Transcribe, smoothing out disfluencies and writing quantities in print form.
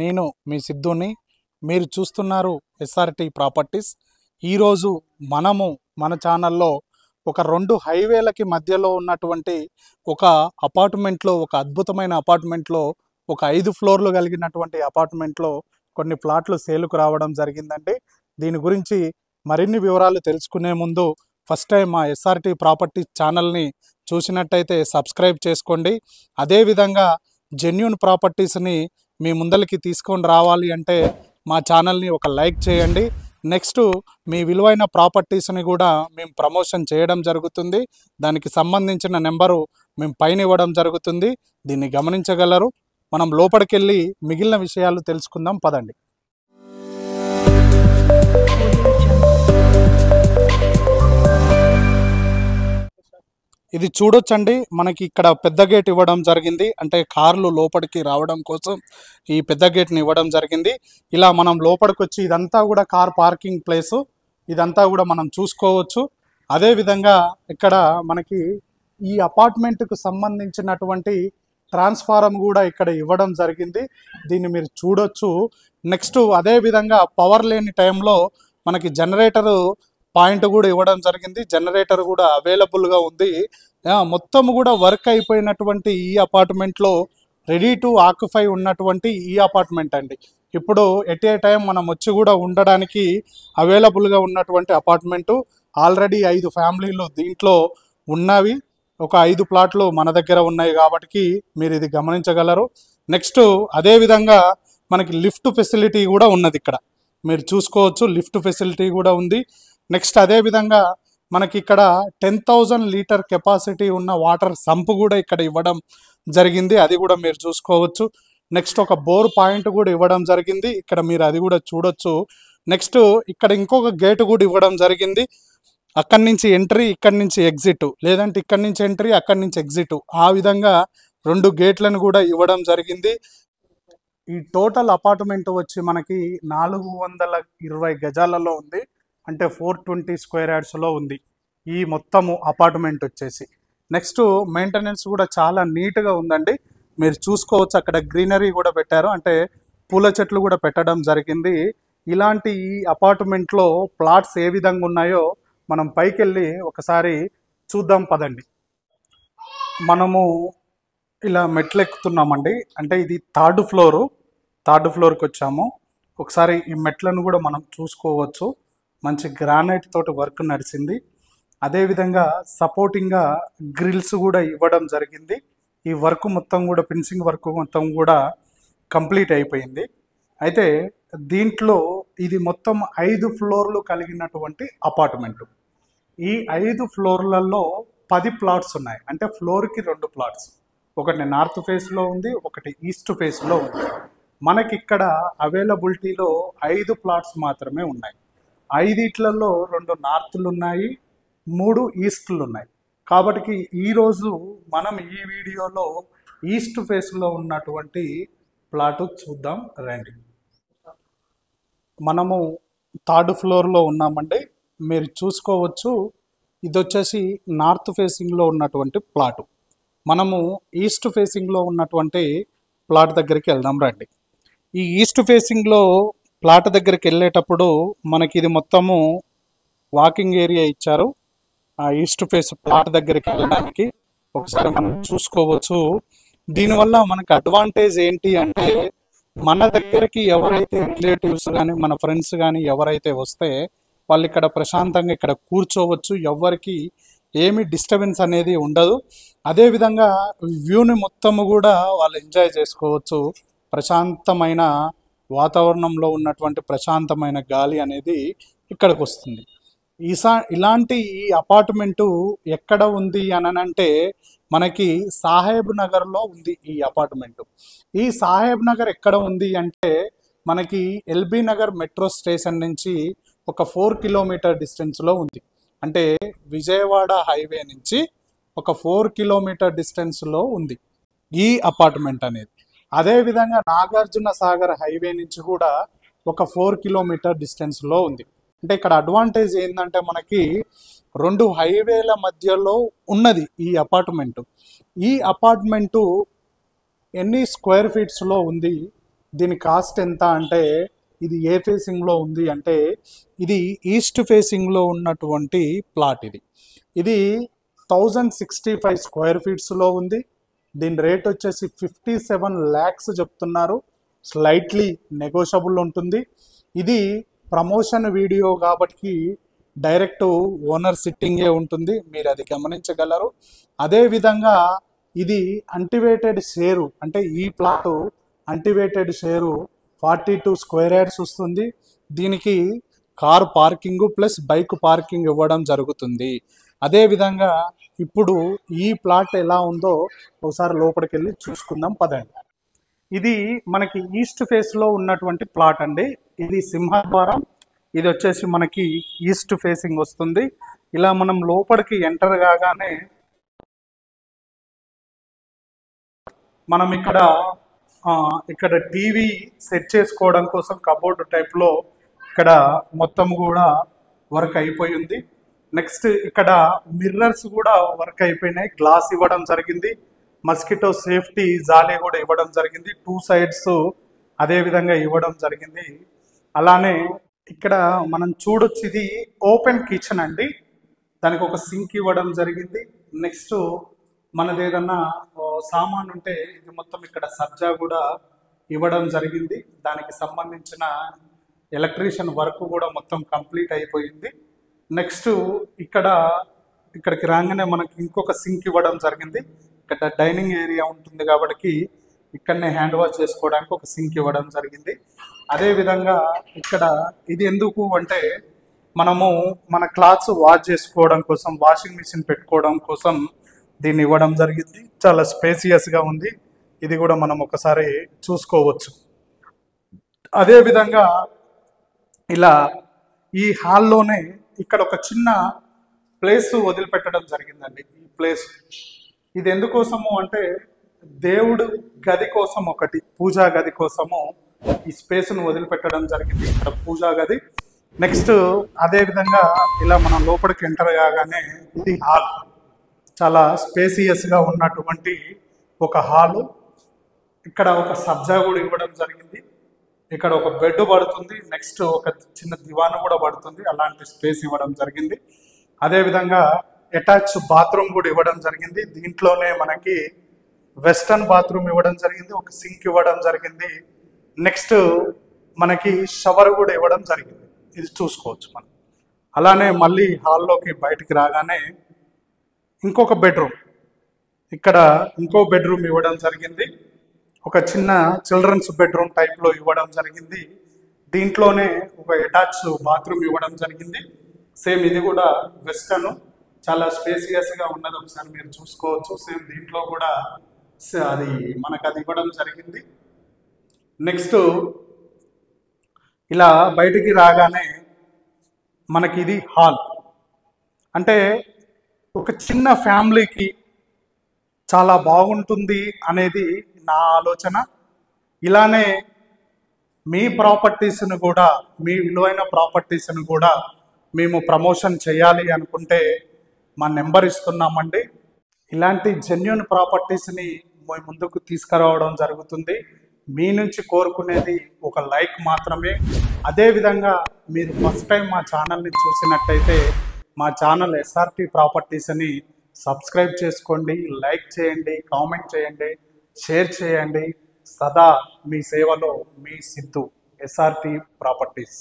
నేను మీ సిద్ధుని. మీరు చూస్తున్నారు ఎస్ఆర్టీ ప్రాపర్టీస్. ఈరోజు మన ఛానల్లో ఒక 2 హైవేలకి మధ్యలో ఉన్నటువంటి ఒక అపార్ట్మెంట్లో, ఒక అద్భుతమైన అపార్ట్మెంట్లో, ఒక 5 ఫ్లోర్లు కలిగినటువంటి అపార్ట్మెంట్లో కొన్ని ప్లాట్లు సేలుకు రావడం జరిగిందండి. దీని గురించి మరిన్ని వివరాలు తెలుసుకునే ముందు ఫస్ట్ టైం మా ఎస్ఆర్టీ ప్రాపర్టీస్ ఛానల్ని చూసినట్టయితే సబ్స్క్రైబ్ చేసుకోండి. అదేవిధంగా జెన్యూన్ ప్రాపర్టీస్ని మీ ముందరికి తీసుకొని రావాలి అంటే మా ఛానల్ని ఒక లైక్ చేయండి. నెక్స్ట్ మీ విలువైన ప్రాపర్టీస్ని కూడా మేము ప్రమోషన్ చేయడం జరుగుతుంది. దానికి సంబంధించిన నెంబరు మేము పైన ఇవ్వడం జరుగుతుంది. దీన్ని గమనించగలరు. మనం లోపలికి వెళ్ళి మిగిలిన విషయాలు తెలుసుకుందాం పదండి. ఇది చూడొచ్చండి, మనకి ఇక్కడ పెద్ద గేట్ ఇవ్వడం జరిగింది. అంటే కార్లు లోపలికి రావడం కోసం ఈ పెద్ద గేట్ని ఇవ్వడం జరిగింది. ఇలా మనం లోపలికి వచ్చి ఇదంతా కూడా కార్ పార్కింగ్ ప్లేసు, ఇదంతా కూడా మనం చూసుకోవచ్చు. అదేవిధంగా ఇక్కడ మనకి ఈ అపార్ట్మెంట్కు సంబంధించినటువంటి ట్రాన్స్ఫారం కూడా ఇక్కడ ఇవ్వడం జరిగింది. దీన్ని మీరు చూడొచ్చు. నెక్స్ట్ అదేవిధంగా పవర్ లేని టైంలో మనకి జనరేటరు పాయింట్ కూడా ఇవ్వడం జరిగింది. జనరేటర్ కూడా అవైలబుల్గా ఉంది. మొత్తం కూడా వర్క్ అయిపోయినటువంటి ఈ అపార్ట్మెంట్లో రెడీ టు ఆక్యుపై ఉన్నటువంటి ఈ అపార్ట్మెంట్ అండి. ఇప్పుడు ఎట్ ఏ టైం మనం వచ్చి కూడా ఉండడానికి అవైలబుల్గా ఉన్నటువంటి అపార్ట్మెంటు. ఆల్రెడీ 5 ఫ్యామిలీలు దీంట్లో ఉన్నవి. ఒక 5 ప్లాట్లు మన దగ్గర ఉన్నాయి కాబట్టి మీరు ఇది గమనించగలరు. నెక్స్ట్ అదేవిధంగా మనకి లిఫ్ట్ ఫెసిలిటీ కూడా ఉన్నది. ఇక్కడ మీరు చూసుకోవచ్చు, లిఫ్ట్ ఫెసిలిటీ కూడా ఉంది. నెక్స్ట్ అదేవిధంగా మనకి ఇక్కడ 10,000 లీటర్ కెపాసిటీ ఉన్న వాటర్ సంప్ కూడా ఇక్కడ ఇవ్వడం జరిగింది. అది కూడా మీరు చూసుకోవచ్చు. నెక్స్ట్ ఒక బోర్ పాయింట్ కూడా ఇవ్వడం జరిగింది. ఇక్కడ మీరు అది కూడా చూడొచ్చు. నెక్స్ట్ ఇక్కడ ఇంకొక గేట్ కూడా ఇవ్వడం జరిగింది. అక్కడి నుంచి ఎంట్రీ, ఇక్కడి నుంచి ఎగ్జిట్, లేదంటే ఇక్కడి నుంచి ఎంట్రీ, అక్కడి నుంచి ఎగ్జిట్, ఆ విధంగా 2 గేట్లను కూడా ఇవ్వడం జరిగింది. ఈ టోటల్ అపార్ట్మెంట్ వచ్చి మనకి 420 గజాలలో ఉంది. అంటే 420 స్క్వేర్ యార్డ్స్లో ఉంది ఈ మొత్తము అపార్ట్మెంట్ వచ్చేసి. నెక్స్ట్ మెయింటెనెన్స్ కూడా చాలా నీట్గా ఉందండి. మీరు చూసుకోవచ్చు, అక్కడ గ్రీనరీ కూడా పెట్టారు, అంటే పూల చెట్లు కూడా పెట్టడం జరిగింది. ఇలాంటి ఈ అపార్ట్మెంట్లో ప్లాట్స్ ఏ విధంగా ఉన్నాయో మనం పైకి వెళ్ళి ఒకసారి చూద్దాం పదండి. మనము ఇలా మెట్లు ఎక్కుతున్నామండి. అంటే ఇది థర్డ్ ఫ్లోర్కి వచ్చాము. ఒకసారి ఈ మెట్లను కూడా మనం చూసుకోవచ్చు. మంచి గ్రానైట్ తోటి వర్క్ నడిచింది. అదేవిధంగా సపోర్టింగ్గా గ్రిల్స్ కూడా ఇవ్వడం జరిగింది. ఈ వర్క్ మొత్తం కూడా, ఫినిషింగ్ వర్క్ మొత్తం కూడా కంప్లీట్ అయిపోయింది. అయితే దీంట్లో ఇది మొత్తం 5 ఫ్లోర్లు కలిగినటువంటి అపార్ట్మెంటు. ఈ 5 ఫ్లోర్లలో 10 ప్లాట్స్ ఉన్నాయి. అంటే ఫ్లోర్కి 2 ప్లాట్స్, ఒకటి నార్త్ ఫేస్లో ఉంది, ఒకటి ఈస్ట్ ఫేస్లో ఉంది. మనకి ఇక్కడ అవైలబిలిటీలో 5 ప్లాట్స్ మాత్రమే ఉన్నాయి. 5 2 నార్త్లు ఉన్నాయి, 3 ఈస్ట్లు ఉన్నాయి. కాబట్టి ఈరోజు మనం ఈ వీడియోలో ఈస్ట్ ఫేస్లో ఉన్నటువంటి ప్లాటు చూద్దాం రండి. మనము థర్డ్ ఫ్లోర్లో ఉన్నామండి. మీరు చూసుకోవచ్చు, ఇది వచ్చేసి నార్త్ ఫేసింగ్లో ఉన్నటువంటి ప్లాటు. మనము ఈస్ట్ ఫేసింగ్లో ఉన్నటువంటి ప్లాట్ దగ్గరికి వెళ్దాం రండి. ఈ ఈస్ట్ ఫేసింగ్లో ప్లాట్ దగ్గరికి వెళ్ళేటప్పుడు మనకి ఇది మొత్తము వాకింగ్ ఏరియా ఇచ్చారు. ఆ ఈస్ట్ ఫేస్ ప్లాట్ దగ్గరికి వెళ్ళడానికి ఒకసారి మనం చూసుకోవచ్చు. దీనివల్ల మనకి అడ్వాంటేజ్ ఏంటి అంటే, మన దగ్గరికి ఎవరైతే రిలేటివ్స్ కానీ, మన ఫ్రెండ్స్ కానీ ఎవరైతే వస్తే వాళ్ళు ఇక్కడ ప్రశాంతంగా ఇక్కడ కూర్చోవచ్చు. ఎవరికి ఏమి డిస్టర్బెన్స్ అనేది ఉండదు. అదేవిధంగా వ్యూని మొత్తము కూడా వాళ్ళు ఎంజాయ్ చేసుకోవచ్చు. ప్రశాంతమైన వాతావరణంలో ఉన్నటువంటి ప్రశాంతమైన గాలి అనేది ఇక్కడికి వస్తుంది. ఇలాంటి ఈ అపార్ట్మెంటు ఎక్కడ ఉంది అని అంటే మనకి సాహెబ్ నగర్లో ఉంది ఈ అపార్ట్మెంటు. ఈ సాహెబ్ నగర్ ఎక్కడ ఉంది అంటే మనకి ఎల్బీ నగర్ మెట్రో స్టేషన్ నుంచి ఒక 4 కిలోమీటర్ డిస్టెన్స్లో ఉంది. అంటే విజయవాడ హైవే నుంచి ఒక 4 కిలోమీటర్ డిస్టెన్స్లో ఉంది ఈ అపార్ట్మెంట్ అనేది. అదేవిధంగా నాగార్జున సాగర్ హైవే నుంచి కూడా ఒక 4 కిలోమీటర్ డిస్టెన్స్లో ఉంది. అంటే ఇక్కడ అడ్వాంటేజ్ ఏంటంటే మనకి 2 హైవేల మధ్యలో ఉన్నది ఈ అపార్ట్మెంటు. ఈ అపార్ట్మెంటు ఎన్ని స్క్వేర్ ఫీట్స్లో ఉంది దీని కాస్ట్ ఎంత అంటే, ఇది ఏ ఫేసింగ్లో ఉంది అంటే, ఇది ఈస్ట్ ఫేసింగ్లో ఉన్నటువంటి ప్లాట్ ఇది. ఇది 1065 స్క్వేర్ ఫీట్స్లో ఉంది. దీని రేట్ వచ్చేసి 57 lakhs చెప్తున్నారు. స్లైట్లీ నెగోషియబుల్ ఉంటుంది. ఇది ప్రమోషన్ వీడియో కాబట్టి డైరెక్ట్ ఓనర్ సిట్టింగే ఉంటుంది, మీరు అది గమనించగలరు. అదేవిధంగా ఇది అంటివేటెడ్ షేరు, అంటే ఈ ప్లాటు అంటివేటెడ్ షేరు 42 స్క్వేర్ యార్డ్స్ వస్తుంది. దీనికి car parking plus bike parking ఇవ్వడం జరుగుతుంది. అదేవిధంగా ఇప్పుడు ఈ ప్లాట్ ఎలా ఉందో ఒకసారి లోపలికి వెళ్ళి చూసుకుందాం పదండి. ఇది మనకి ఈస్ట్ ఫేస్లో ఉన్నటువంటి ప్లాట్ అండి. ఇది సింహద్వారం. ఇది వచ్చేసి మనకి ఈస్ట్ ఫేసింగ్ వస్తుంది. ఇలా మనం లోపలికి ఎంటర్ కాగానే మనం ఇక్కడ టీవీ సెట్ చేసుకోవడం కోసం కబోర్డ్ టైప్లో ఇక్కడ మొత్తం కూడా వర్క్ అయిపోయింది. నెక్స్ట్ ఇక్కడ మిర్రర్స్ కూడా వర్క్ అయిపోయినాయి, గ్లాస్ ఇవ్వడం జరిగింది. మస్కిటో సేఫ్టీ జాలీ కూడా ఇవ్వడం జరిగింది. 2 sides అదే విధంగా ఇవ్వడం జరిగింది. అలానే ఇక్కడ మనం చూడొచ్చు, ఇది ఓపెన్ కిచెన్ అండి. దానికి ఒక సింక్ ఇవ్వడం జరిగింది. నెక్స్ట్ మనది ఏదన్నా సామాన్ ఉంటే ఇది మొత్తం ఇక్కడ సబ్జా కూడా ఇవ్వడం జరిగింది. దానికి సంబంధించిన ఎలక్ట్రీషియన్ వర్క్ కూడా మొత్తం కంప్లీట్ అయిపోయింది. నెక్స్ట్ ఇక్కడికి రాగానే మనకి ఇంకొక సింక్ ఇవ్వడం జరిగింది. ఇక్కడ డైనింగ్ ఏరియా ఉంటుంది కాబట్టి ఇక్కడనే హ్యాండ్ వాష్ చేసుకోవడానికి ఒక సింక్ ఇవ్వడం జరిగింది. అదేవిధంగా ఇక్కడ ఇది ఎందుకు అంటే, మనము మన క్లాత్స్ వాష్ చేసుకోవడం కోసం, వాషింగ్ మిషన్ పెట్టుకోవడం కోసం దీన్ని ఇవ్వడం జరిగింది. చాలా స్పేసియస్గా ఉంది. ఇది కూడా మనం ఒకసారి చూసుకోవచ్చు. అదేవిధంగా ఇలా ఈ హాల్లోనే ఇక్కడ ఒక చిన్న ప్లేస్ వదిలిపెట్టడం జరిగిందండి. ఈ ప్లేస్ ఇది ఎందుకోసము అంటే, దేవుడు గది కోసం, ఒకటి పూజా గది కోసము ఈ స్పేస్ను వదిలిపెట్టడం జరిగింది. ఇక్కడ పూజా గది. నెక్స్ట్ అదేవిధంగా ఇలా మనం లోపలికి ఎంటర్ కాగానే ఇది హాల్. చాలా స్పేసియస్గా ఉన్నటువంటి ఒక హాలు. ఇక్కడ ఒక సబ్జా కూడా ఇవ్వడం జరిగింది. ఇక్కడ ఒక బెడ్ పడుతుంది. నెక్స్ట్ ఒక చిన్న దివాన్ కూడా పడుతుంది. అలాంటి స్పేస్ ఇవ్వడం జరిగింది. అదేవిధంగా అటాచ్ బాత్రూమ్ కూడా ఇవ్వడం జరిగింది. దీంట్లోనే మనకి వెస్టర్న్ బాత్రూమ్ ఇవ్వడం జరిగింది. ఒక సింక్ ఇవ్వడం జరిగింది. నెక్స్ట్ మనకి షవర్ కూడా ఇవ్వడం జరిగింది. ఇది చూసుకోవచ్చు మనం. అలానే మళ్ళీ హాల్లోకి బయటికి రాగానే ఇంకొక బెడ్రూమ్, ఇక్కడ ఇంకో బెడ్రూమ్ ఇవ్వడం జరిగింది. ఒక చిన్న చిల్డ్రన్స్ బెడ్రూమ్ టైప్లో ఇవ్వడం జరిగింది. దీంట్లోనే ఒక అటాచ్ బాత్రూమ్ ఇవ్వడం జరిగింది. సేమ్ ఇది కూడా వెస్టర్న్, చాలా స్పేసియస్గా ఉన్నది. ఒకసారి మీరు చూసుకోవచ్చు. సేమ్ దీంట్లో కూడా అది ఇవ్వడం జరిగింది. నెక్స్ట్ ఇలా బయటికి రాగానే మనకి ఇది హాల్. అంటే ఒక చిన్న ఫ్యామిలీకి చాలా బాగుంటుంది అనేది నా ఆలోచన. ఇలానే మీ ప్రాపర్టీస్ను కూడా, మీ విలువైన ప్రాపర్టీస్ను కూడా మేము ప్రమోషన్ చేయాలి అనుకుంటే మా నెంబర్ ఇస్తున్నామండి. ఇలాంటి జెన్యూన్ ప్రాపర్టీస్ని ముందుకు తీసుకురావడం జరుగుతుంది. మీ నుంచి కోరుకునేది ఒక లైక్ మాత్రమే. అదేవిధంగా మీరు ఫస్ట్ టైం మా ఛానల్ని చూసినట్టయితే మా ఛానల్ ఎస్ఆర్టీ ప్రాపర్టీస్ అని సబ్స్క్రైబ్ చేసుకోండి, లైక్ చేయండి, కామెంట్ చేయండి, షేర్ చేయండి. సదా మీ సేవలో మీ సిద్ధు, ఎస్ఆర్టీ ప్రాపర్టీస్.